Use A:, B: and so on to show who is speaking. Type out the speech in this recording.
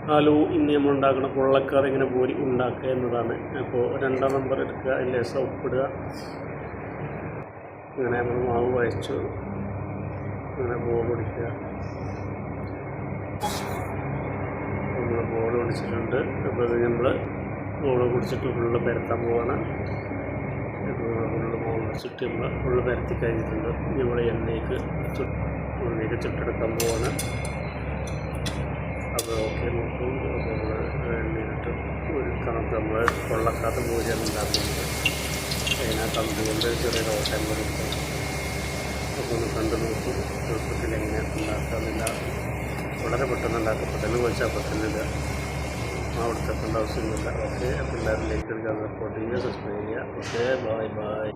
A: Hello, ഇന്ന് നമ്മൾ ഉണ്ടാക്കുന്ന പൊള്ളക്കാർ ഇങ്ങനെ പൂരി ഉണ്ടാക്കുക എന്നതാണ്. അപ്പോൾ 2-ാം നമ്പർ എടുക്കുക, അതിൽ ലേശം ഉപ്പിടുക. ഇങ്ങനെ നമ്മൾ മാവ് വഴച്ചു ഇങ്ങനെ ബോൾ പിടിക്കുക. നമ്മൾ ബോൾ പിടിച്ചിട്ടുണ്ട്. അപ്പോൾ ഇത് നമ്മൾ ബോൾ പിടിച്ചിട്ട് ഫുള്ള് പരത്താൻ പോവാണ്. ഫുള്ള് ബോൾ പിടിച്ചിട്ട് നമ്മൾ ഫുള്ള് പരത്തി കഴിഞ്ഞിട്ടുണ്ട്. നമ്മൾ എണ്ണയ്ക്ക് ചുട്ടെടുക്കാൻ പോവാണ്. അപ്പോൾ ഓക്കെ നോക്കും. അപ്പോൾ നമ്മൾ എണ്ണയിട്ട് ഒരു കണക്ക് നമ്മൾ പൊള്ളക്കാത്ത പൂരിയാണ് ഉണ്ടാക്കുന്നത്. അതിനകത്ത് അതുകൊണ്ട് ചെറിയ ഓട്ടം കൊടുക്കും. അപ്പോൾ ഒന്ന് കണ്ടു നോക്കും എളുപ്പത്തിൽ എങ്ങനെയാണ് ഉണ്ടാക്കാമെന്നില്ല. വളരെ പെട്ടെന്ന് ഉണ്ടാക്കപ്പെട്ടെന്ന് ചോദിച്ചാൽ പെട്ടെന്നില്ല, മാവെടുത്തേക്കേണ്ട ആവശ്യമൊന്നുമില്ല. ഓക്കെ, അപ്പോൾ എല്ലാവരും ലൈക്ക് എടുക്കാൻ സപ്പോർട്ട് ചെയ്യുക, സബ്സ്ക്രൈബ് ചെയ്യുക. Okay, bye bye.